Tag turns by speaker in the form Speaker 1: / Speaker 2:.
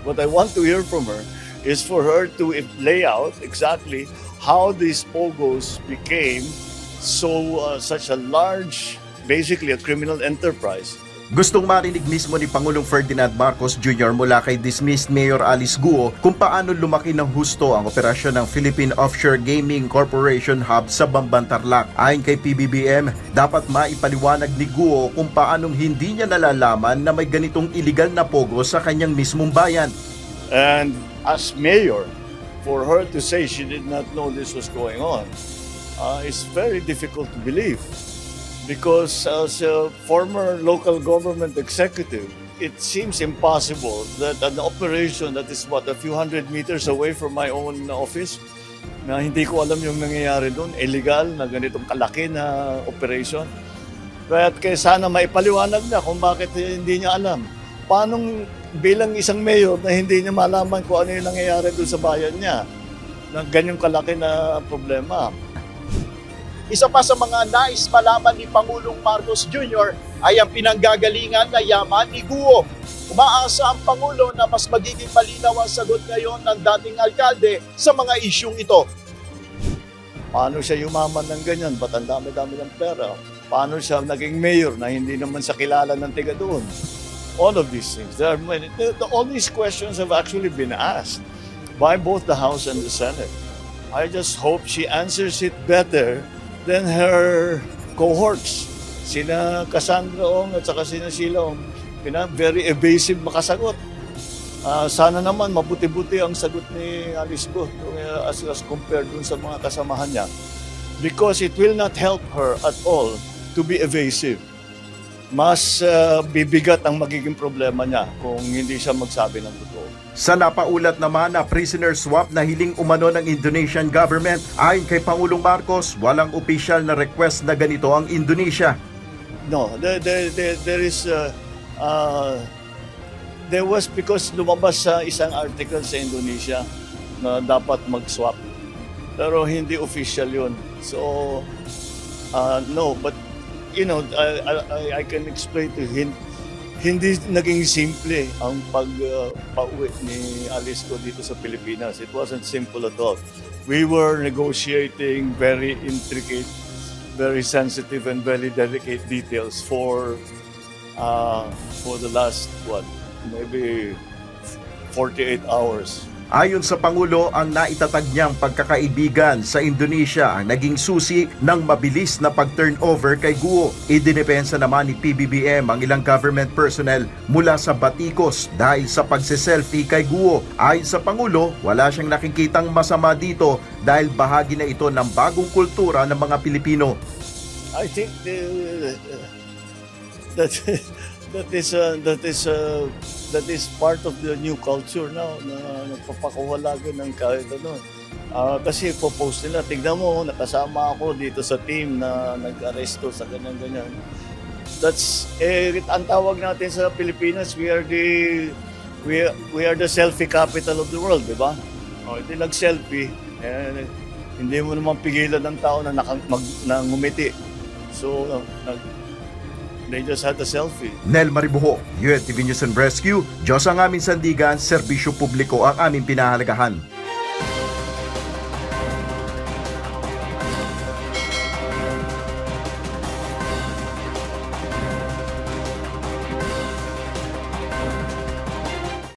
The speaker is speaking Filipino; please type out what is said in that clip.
Speaker 1: What I want to hear from her is for her to lay out exactly how these pogos became such a large, basically a criminal enterprise.
Speaker 2: Gustong marinig mismo ni Pangulong Ferdinand Marcos Jr. mula kay dismissed Mayor Alice Guo kung paano lumaki ng husto ang operasyon ng Philippine Offshore Gaming Corporation Hub sa Bamban, Tarlac. Ayon kay PBBM, dapat maipaliwanag ni Guo kung paanong hindi niya nalalaman na may ganitong iligal na pogo sa kanyang mismong bayan.
Speaker 1: And as mayor, for her to say she did not know this was going on is very difficult to believe. Because as a former local government executive, it seems impossible that an operation that is a few hundred meters away from my own office, na hindi ko alam yung nangyayari doon, illegal na ganitong kalaki na operation. Kaya sana maipaliwanag na kung bakit hindi niya alam. Paano bilang isang mayor na hindi niya malaman kung ano yung nangyayari doon sa bayan niya, na ganyong kalaki na problema.
Speaker 3: Isa pa sa mga nais malaman ni Pangulong Marcos Jr. ay ang pinanggagalingan na yaman ni Guo. Umaasa ang Pangulo na mas magiging malinaw ang sagot ngayon ng dating alkalde sa mga isyung ito.
Speaker 1: Paano siya yumaman ng ganyan? Ba't ang dami-dami ng pera? Paano siya naging mayor na hindi naman sa kilala ng tiga doon? All of these things. All these questions have actually been asked by both the House and the Senate. I just hope she answers it better than her cohorts. Sina Cassandra Ong at saka sina Sheila Ong, very evasive makasagot. Sana naman mabuti-buti ang sagot ni Alice Go as compared dun sa mga kasamahan niya. Because it will not help her at all to be evasive. Mas bibigat ang magiging problema niya kung hindi siya magsabi ng totoo.
Speaker 2: Sa napaulat naman na prisoner swap na hiling umano ng Indonesian government, ayon kay Pangulong Marcos, walang opisyal na request na ganito ang Indonesia.
Speaker 1: No, there was because lumabas sa isang article sa Indonesia na dapat mag-swap. Pero hindi official yun. So, no, but you know, I can explain to him. Hindi naging simple ang pag-pauwi ni Alice Go dito sa Pilipinas. It wasn't simple at all. We were negotiating very intricate, very sensitive and very delicate details for the last, maybe 48 hours.
Speaker 2: Ayon sa Pangulo, ang naitatag niyang pagkakaibigan sa Indonesia ang naging susi ng mabilis na pag-turnover kay Guo. Idinepensa naman ni PBBM ang ilang government personnel mula sa batikos dahil sa pagse-selfie kay Guo. Ayon sa Pangulo, wala siyang nakikitang masama dito dahil bahagi na ito ng bagong kultura ng mga Pilipino.
Speaker 1: I think that is part of the new culture now na nagpapakuha lagi ng kahit ano. Kasi po-post nila, tignan mo, nakasama ako dito sa team na nag-aresto sa ganyan-ganyan. That's, ang tawag natin sa Pilipinas, we are the selfie capital of the world, di ba? Hindi nag-selfie, hindi mo naman pigilan ng tao na ngumiti. So, they just had a selfie.
Speaker 2: Nel Maribuho, UNTV News and Rescue. Diyos ang aming sandigan, serbisyo publiko ang aming pinahalagahan.